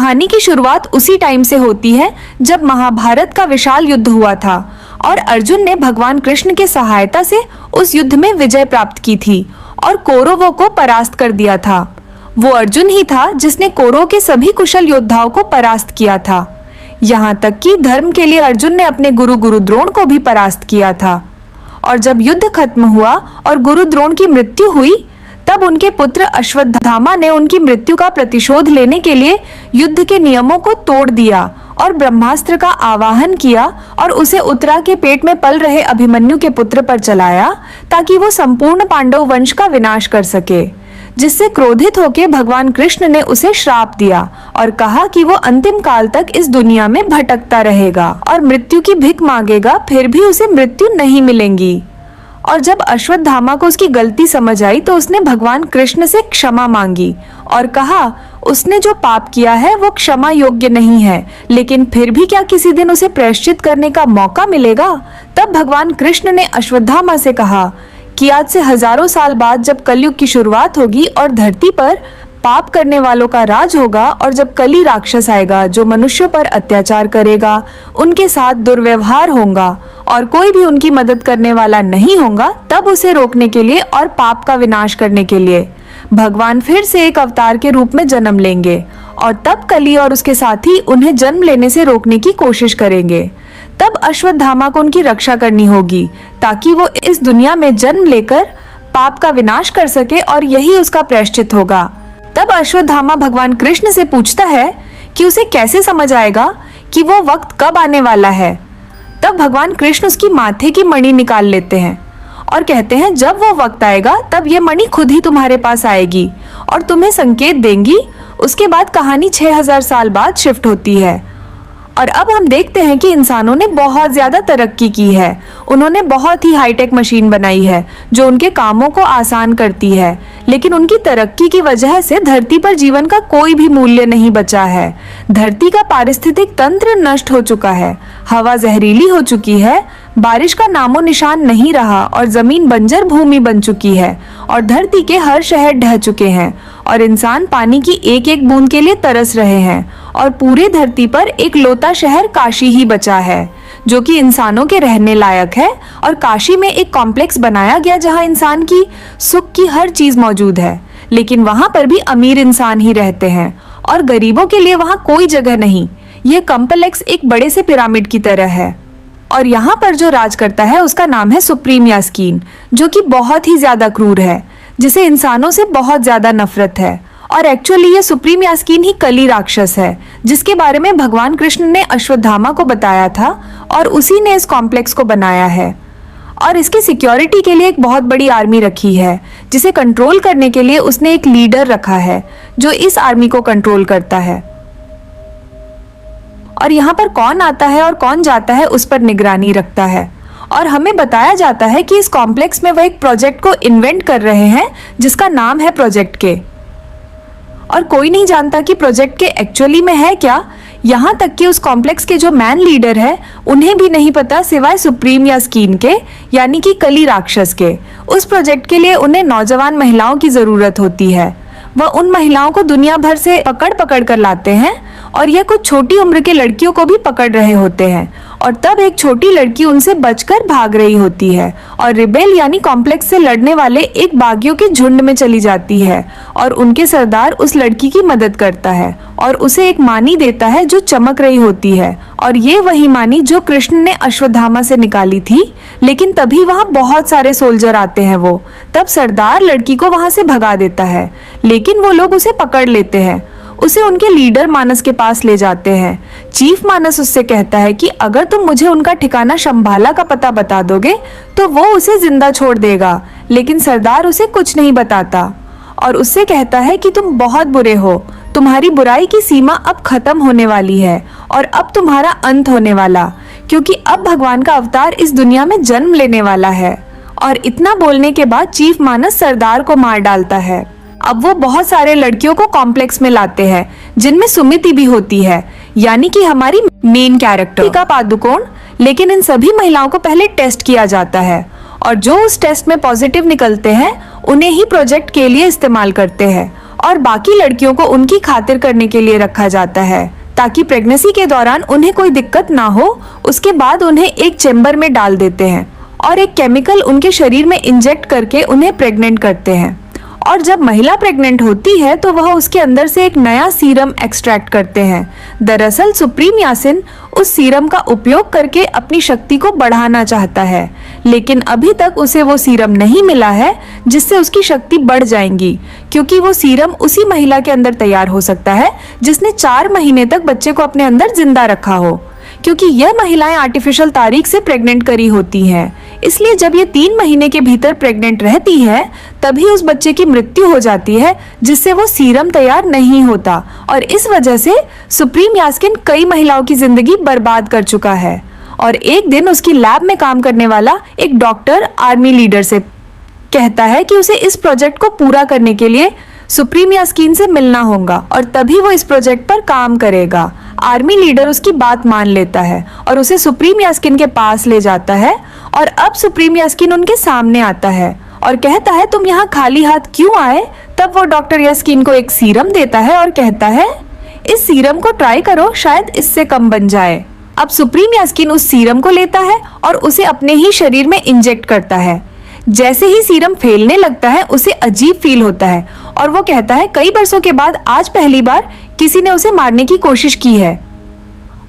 कहानी की शुरुआत उसी टाइम से होती है जब महाभारत का विशाल युद्ध हुआ था और अर्जुन ने भगवान कृष्ण के सहायता से उस युद्ध में विजय प्राप्त की थी और कौरवों को परास्त कर दिया था। वो अर्जुन ही था जिसने कौरवों के सभी कुशल योद्धाओं को परास्त किया था। यहाँ तक कि धर्म के लिए अर्जुन ने अपने गुरु द्रोण को भी परास्त किया था। और जब युद्ध खत्म हुआ और गुरु द्रोण की मृत्यु हुई, तब उनके पुत्र अश्वत्थामा ने उनकी मृत्यु का प्रतिशोध लेने के लिए युद्ध के नियमों को तोड़ दिया और ब्रह्मास्त्र का आवाहन किया और उसे उत्तरा के पेट में पल रहे अभिमन्यु के पुत्र पर चलाया ताकि वो संपूर्ण पांडव वंश का विनाश कर सके। जिससे क्रोधित होकर भगवान कृष्ण ने उसे श्राप दिया और कहा कि वो अंतिम काल तक इस दुनिया में भटकता रहेगा और मृत्यु की भिख मांगेगा, फिर भी उसे मृत्यु नहीं मिलेगी। और जब अश्वत्थामा को उसकी गलती समझ आई तो उसने भगवान कृष्ण से क्षमा मांगी और कहा उसने जो पाप किया है वो क्षमा योग्य नहीं है, लेकिन फिर भी क्या किसी दिन उसे प्रायश्चित करने का मौका मिलेगा। तब भगवान कृष्ण ने अश्वत्थामा से कहा कि आज से हजारों साल बाद जब कलयुग की शुरुआत होगी और धरती पर पाप करने वालों का राज होगा और जब कली राक्षस आएगा जो मनुष्यों पर अत्याचार करेगा, उनके साथ दुर्व्यवहार होगा और कोई भी उनकी मदद करने वाला नहीं होगा, तब उसे रोकने के लिए और पाप का विनाश करने के लिए भगवान फिर से एक अवतार के रूप में जन्म लेंगे और तब कली और उसके साथी उन्हें जन्म लेने से रोकने की कोशिश करेंगे। तब अश्वत्थामा को उनकी रक्षा करनी होगी ताकि वो इस दुनिया में जन्म लेकर पाप का विनाश कर सके और यही उसका प्रायश्चित होगा। तब अश्वत्थामा भगवान कृष्ण से पूछता है कि उसे कैसे समझ आएगा कि वो वक्त कब आने वाला है। तब भगवान कृष्ण उसकी माथे की मणि निकाल लेते हैं और कहते हैं जब वो वक्त आएगा तब ये मणि खुद ही तुम्हारे पास आएगी और तुम्हें संकेत देंगी। उसके बाद कहानी 6000 साल बाद शिफ्ट होती है और अब हम देखते हैं कि इंसानों ने बहुत ज्यादा तरक्की की है। उन्होंने बहुत ही हाईटेक मशीन बनाई है जो उनके कामों को आसान करती है, लेकिन उनकी तरक्की की वजह से धरती पर जीवन का कोई भी मूल्य नहीं बचा है। धरती का पारिस्थितिक तंत्र नष्ट हो चुका है, हवा जहरीली हो चुकी है, बारिश का नामो निशान नहीं रहा और जमीन बंजर भूमि बन चुकी है और धरती के हर शहर ढह चुके हैं और इंसान पानी की एक एक बूंद के लिए तरस रहे हैं और पूरे धरती पर एक लौता शहर काशी ही बचा है जो कि इंसानों के रहने लायक है। और काशी में एक कॉम्प्लेक्स बनाया गया जहां इंसान की सुख की हर चीज मौजूद है, लेकिन वहां पर भी अमीर इंसान ही रहते हैं और गरीबों के लिए वहां कोई जगह नहीं। यह कॉम्प्लेक्स एक बड़े से पिरामिड की तरह है और यहाँ पर जो राज करता है उसका नाम है सुप्रीम यास्कीन, जो कि बहुत ही ज्यादा क्रूर है, जिसे इंसानों से बहुत ज्यादा नफरत है। और एक्चुअली ये सुप्रीम यास्कीन ही कली राक्षस है जिसके बारे में भगवान कृष्ण ने अश्वत्थामा को बताया था और उसी ने इस कॉम्प्लेक्स को बनाया है। और इसकी सिक्योरिटी के लिए एक बहुत बड़ी आर्मी रखी है जिसे कंट्रोल करने के लिए उसने एक लीडर रखा है जो इस आर्मी को कंट्रोल करता है। और यहाँ पर कौन आता है और कौन जाता है उस पर निगरानी रखता है। और हमें बताया जाता है कि इस कॉम्प्लेक्स में वह एक प्रोजेक्ट को इन्वेंट कर रहे हैं जिसका नाम है प्रोजेक्ट के, और कोई नहीं जानता कि प्रोजेक्ट के एक्चुअली में है क्या। यहाँ तक कि उस कॉम्प्लेक्स के जो मैन लीडर है उन्हें भी नहीं पता सिवाय सुप्रीम यास्कीन के, यानी कि कली राक्षस के। उस प्रोजेक्ट के लिए उन्हें नौजवान महिलाओं की जरूरत होती है। वह उन महिलाओं को दुनिया भर से पकड़ कर लाते हैं और यह कुछ छोटी उम्र के लड़कियों को भी पकड़ रहे होते हैं। और तब एक छोटी लड़की उनसे बचकर भाग रही होती है और रिबेल यानी कॉम्प्लेक्स से लड़ने वाले एक बागियों के झुंड में चली जाती है और उनके सरदार उस लड़की की मदद करता है और उसे एक मानी देता है जो चमक रही होती है। और ये वही मानी जो कृष्ण ने अश्वत्थामा से निकाली थी, लेकिन तभी वहाँ बहुत सारे सोल्जर आते हैं। तब सरदार लड़की को वहाँ से भगा देता है, लेकिन वो लोग उसे पकड़ लेते हैं। उसे उनके लीडर मानस के पास ले जाते हैं। चीफ मानस उससे कहता है कि अगर तुम मुझे उनका ठिकाना शंभाला का पता बता दोगे तो वो उसे जिंदा छोड़ देगा, लेकिन सरदार उसे कुछ नहीं बताता और उससे कहता है कि तुम बहुत बुरे हो, तुम्हारी बुराई की सीमा अब खत्म होने वाली है और अब तुम्हारा अंत होने वाला, क्योंकि अब भगवान का अवतार इस दुनिया में जन्म लेने वाला है। और इतना बोलने के बाद चीफ मानस सरदार को मार डालता है। अब वो बहुत सारे लड़कियों को कॉम्प्लेक्स में लाते हैं जिनमें सुमिति भी होती है, यानी कि हमारी मेन कैरेक्टर का पादुकोण। लेकिन इन सभी महिलाओं को पहले टेस्ट किया जाता है और जो उस टेस्ट में पॉजिटिव निकलते हैं उन्हें ही प्रोजेक्ट के लिए इस्तेमाल करते हैं और बाकी लड़कियों को उनकी खातिर करने के लिए रखा जाता है ताकि प्रेगनेंसी के दौरान उन्हें कोई दिक्कत ना हो। उसके बाद उन्हें एक चेम्बर में डाल देते हैं और एक केमिकल उनके शरीर में इंजेक्ट करके उन्हें प्रेग्नेंट करते हैं। और जब महिला प्रेग्नेंट होती है तो वह उसके अंदर से एक नया सीरम एक्सट्रैक्ट करते हैं। दरअसल सुप्रीम यास्कीन उस सीरम का उपयोग करके अपनी शक्ति को बढ़ाना चाहता है, लेकिन अभी तक उसे वो सीरम नहीं मिला है जिससे उसकी शक्ति बढ़ जाएगी, क्योंकि वो सीरम उसी महिला के अंदर तैयार हो सकता है जिसने 4 महीने तक बच्चे को अपने अंदर जिंदा रखा हो, क्योंकि यह महिलाएं आर्टिफिशियल तारीख से प्रेग्नेंट करी होती हैं। इसलिए जब ये 3 महीने के भीतर प्रेग्नेंट रहती है तभी उस बच्चे की मृत्यु हो जाती है, जिससे वो सीरम तैयार नहीं होता और इस वजह से सुप्रीम यास्कीन कई महिलाओं की जिंदगी बर्बाद कर चुका है। और एक दिन उसकी लैब में काम करने वाला एक डॉक्टर आर्मी लीडर से कहता है कि उसे इस प्रोजेक्ट को पूरा करने के लिए सुप्रीम यास्कीन से मिलना होगा और तभी वो इस प्रोजेक्ट पर काम करेगा। आर्मी लीडर उसकी बात मान लेता है और उसे सुप्रीम यास्कीन के पास ले जाता है और अब सुप्रीम यास्कीन उनके सामने आता है और कहता है तुम यहाँ खाली हाथ क्यों आए। तब वो डॉक्टर यास्कीन को एक सीरम देता है और कहता है इस सीरम को ट्राई करो, शायद इससे कम बन जाए। अब सुप्रीम यास्कीन उस सीरम को लेता है और उसे अपने ही शरीर में इंजेक्ट करता है। जैसे ही सीरम फैलने लगता है उसे अजीब फील होता है और वो कहता है कई बरसों के बाद आज पहली बार किसी ने उसे मारने की कोशिश की है।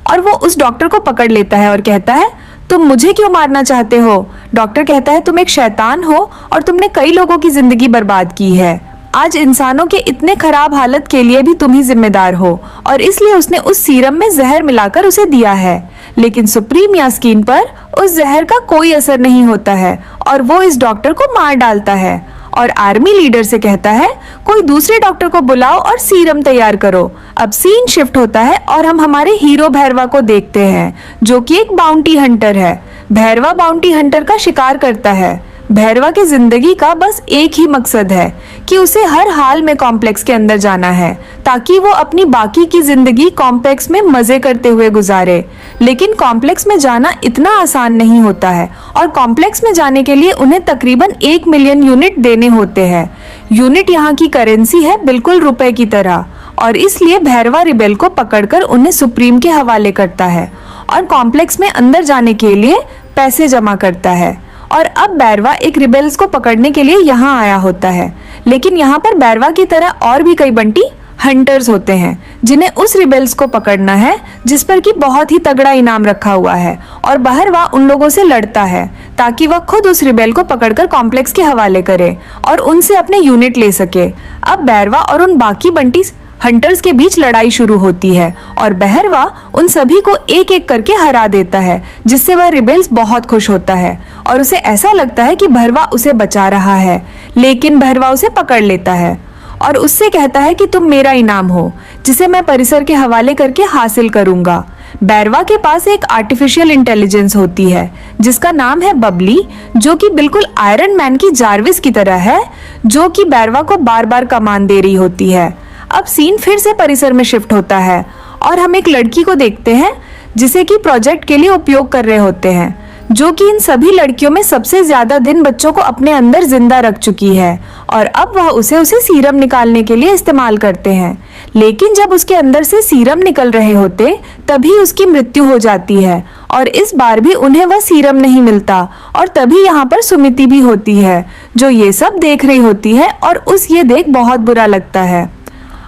और वो उस डॉक्टर को पकड़ लेता है और कहता है तुम मुझे क्यों मारना चाहते हो। डॉक्टर कहता है तुम एक शैतान हो और तुमने कई लोगों की जिंदगी बर्बाद की है। आज इंसानों के इतने खराब हालत के लिए भी तुम ही जिम्मेदार हो और इसलिए उसने उस सीरम में जहर मिलाकर उसे दिया है। लेकिन सुप्रीम यास्कीन पर उस जहर का कोई असर नहीं होता है और वो इस डॉक्टर को मार डालता है और आर्मी लीडर से कहता है कोई दूसरे डॉक्टर को बुलाओ और सीरम तैयार करो। अब सीन शिफ्ट होता है और हम हमारे हीरो भैरवा को देखते हैं जो कि एक बाउंटी हंटर है। भैरवा बाउंटी हंटर का शिकार करता है। भैरवा की जिंदगी का बस एक ही मकसद है कि उसे हर हाल में कॉम्प्लेक्स के अंदर जाना है ताकि वो अपनी बाकी की जिंदगी कॉम्प्लेक्स में मजे करते हुए गुजारे। लेकिन कॉम्प्लेक्स में जाना इतना आसान नहीं होता है और कॉम्प्लेक्स में जाने के लिए उन्हें तकरीबन 1 मिलियन यूनिट देने होते हैं। यूनिट यहाँ की करेंसी है, बिल्कुल रुपए की तरह, और इसलिए भैरवा रिबेल को पकड़कर उन्हें सुप्रीम के हवाले करता है और कॉम्प्लेक्स में अंदर जाने के लिए पैसे जमा करता है। और अब बैरवा एक रिबेल्स को पकड़ने के लिए यहाँ आया होता है, लेकिन यहाँ पर बैरवा की तरह और भी कई बंटी हंटर्स होते हैं जिन्हें उस रिबेल्स को पकड़ना है जिस पर कि बहुत ही तगड़ा इनाम रखा हुआ है। और बैरवा उन लोगों से लड़ता है ताकि वह खुद उस रिबेल को पकड़कर कॉम्प्लेक्स के हवाले करे और उनसे अपने यूनिट ले सके। अब बैरवा और उन बाकी बंटी हंटर्स के बीच लड़ाई शुरू होती है और बहरवा उन सभी को एक एक करके हरा देता है, जिससे वह रिबेल्स बहुत खुश होता है और उसे ऐसा लगता है कि बहरवा उसे बचा रहा है। लेकिन बहरवा उसे पकड़ लेता है और उससे कहता है कि तुम मेरा इनाम हो जिसे मैं परिसर के हवाले करके हासिल करूंगा। बैरवा के पास एक आर्टिफिशियल इंटेलिजेंस होती है जिसका नाम है बबली, जो कि बिल्कुल आयरन मैन की जारविस की तरह है, जो कि बैरवा को बार बार कमान दे रही होती है। अब सीन फिर से परिसर में शिफ्ट होता है और हम एक लड़की को देखते हैं जिसे कि प्रोजेक्ट के लिए उपयोग कर रहे होते हैं, जो कि इन सभी लड़कियों में सबसे ज्यादा दिन बच्चों को अपने अंदर जिंदा रख चुकी है और अब वह उसे सीरम निकालने के लिए इस्तेमाल करते हैं। लेकिन जब उसके अंदर से सीरम निकल रहे होते तभी उसकी मृत्यु हो जाती है और इस बार भी उन्हें वह सीरम नहीं मिलता। और तभी यहाँ पर सुमिति भी होती है जो ये सब देख रही होती है और उस ये देख बहुत बुरा लगता है।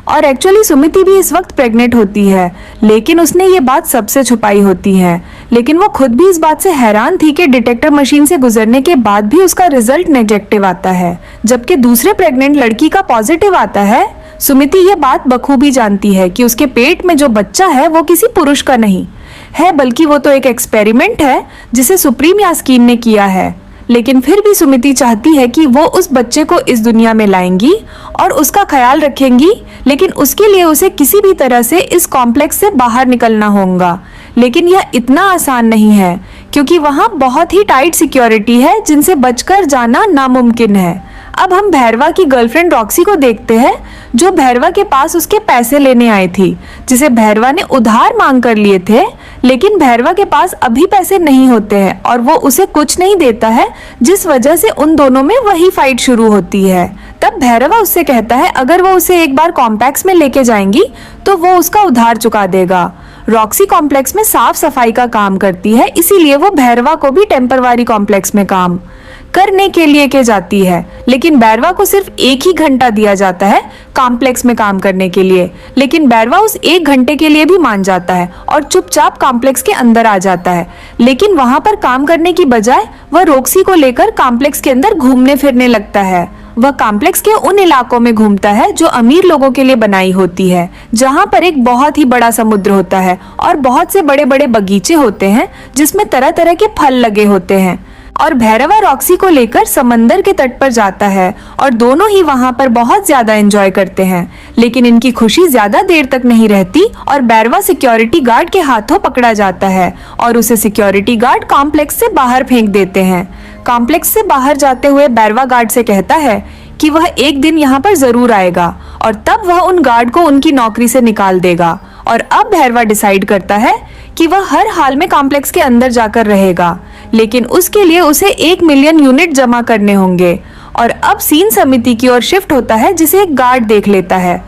और एक्चुअली सुमिति भी इस वक्त प्रेग्नेंट होती है, लेकिन उसने ये बात सबसे छुपाई होती है। लेकिन वो खुद भी इस बात से हैरान थी कि डिटेक्टर मशीन से गुजरने के बाद भी उसका रिजल्ट नेगेटिव आता है, जबकि दूसरे प्रेग्नेंट लड़की का पॉजिटिव आता है। सुमिति ये बात बखूबी जानती है कि उसके पेट में जो बच्चा है वो किसी पुरुष का नहीं है, बल्कि वो तो एक एक्सपेरिमेंट है जिसे सुप्रीम यास्कीन ने किया है। लेकिन फिर भी सुमिति चाहती है कि वो उस बच्चे को इस दुनिया में लाएंगी और उसका ख्याल रखेंगी, लेकिन उसके लिए उसे किसी भी तरह से इस कॉम्प्लेक्स से बाहर निकलना होगा। लेकिन यह इतना आसान नहीं है क्योंकि वहाँ बहुत ही टाइट सिक्योरिटी है जिनसे बचकर जाना नामुमकिन है। अब हम भैरवा की गर्लफ्रेंड रॉक्सी को देखते हैं जो भैरवा के पास उसके पैसे लेने आई थी, जिसे भैरवा ने उधार मांग कर लिए थे। लेकिन भैरवा के पास अभी पैसे नहीं होते हैं और वो उसे कुछ नहीं देता है, जिस वजह से उन दोनों में वही फाइट शुरू होती है। तब तब भैरवा उससे कहता है अगर वो उसे एक बार कॉम्प्लेक्स में लेके जाएंगी तो वो उसका उधार चुका देगा। रॉक्सी कॉम्प्लेक्स में साफ सफाई का काम करती है, इसीलिए वो भैरवा को भी टेम्परवारी कॉम्प्लेक्स में काम करने के लिए के जाती है। लेकिन भैरवा को सिर्फ 1 ही घंटा दिया जाता है कॉम्प्लेक्स में काम करने के लिए, लेकिन भैरवा उस 1 घंटे के लिए भी मान जाता है और चुपचाप कॉम्प्लेक्स के अंदर आ जाता है। लेकिन वहाँ पर काम करने की बजाय वह रॉक्सी को लेकर कॉम्प्लेक्स के अंदर घूमने फिरने लगता है। वह कॉम्प्लेक्स के उन इलाकों में घूमता है जो अमीर लोगों के लिए बनाई होती है, जहाँ पर एक बहुत ही बड़ा समुद्र होता है और बहुत से बड़े बड़े बगीचे होते हैं जिसमें तरह तरह के फल लगे होते हैं। और भैरवा रॉक्सी को लेकर समंदर के तट पर जाता है और दोनों ही वहाँ पर बहुत ज्यादा एंजॉय करते हैं। लेकिन इनकी खुशी ज्यादा देर तक नहीं रहती और भैरवा सिक्योरिटी गार्ड के हाथों पकड़ा जाता है और उसे सिक्योरिटी गार्ड कॉम्प्लेक्स से बाहर फेंक देते हैं। कॉम्प्लेक्स से बाहर जाते हुए भैरवा गार्ड से कहता है कि वह एक दिन यहाँ पर जरूर आएगा और तब वह उन गार्ड को उनकी नौकरी से निकाल देगा। और अब भैरवा डिसाइड करता है कि वह हर हाल में कॉम्प्लेक्स के अंदर जाकर रहेगा, लेकिन उसके लिए उसे 1 मिलियन यूनिट जमा करने होंगे। और अब सीन समिति की ओर शिफ्ट होता है जिसे एक गार्ड देख लेता है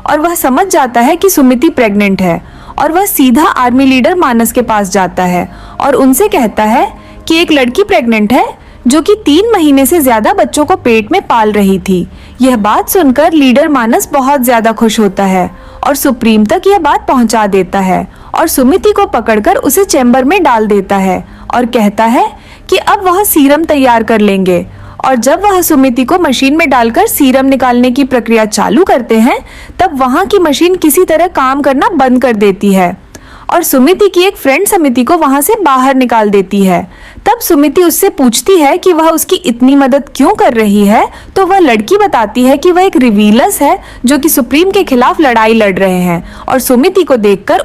और वह समझ जाता है कि सुमिति प्रेग्नेंट है और वह सीधा आर्मी लीडर मानस के पास जाता है और उनसे कहता है कि एक लड़की प्रेग्नेंट है जो कि 3 महीने से ज्यादा बच्चों को पेट में पाल रही थी। यह बात सुनकर लीडर मानस बहुत ज्यादा खुश होता है और सुप्रीम तक यह बात पहुंचा देता है और सुमिति को पकड़कर उसे चैम्बर में डाल देता है और कहता है कि अब वह सीरम तैयार कर लेंगे। और जब वह सुमिति को मशीन में डालकर सीरम निकालने की प्रक्रिया चालू करते हैं तब वहां की मशीन किसी तरह काम करना बंद कर देती है और सुमिति की एक फ्रेंड समिति को वहां से बाहर निकाल देती है। तब सुमिति उससे पूछती है कि वह उसकी इतनी मदद क्यों कर रही है, तो वह लड़की बताती है कि वह एक रिवीलर्स है जो कि सुप्रीम के खिलाफ लड़ाई लड़ रहे हैं और सुमिति को देखकर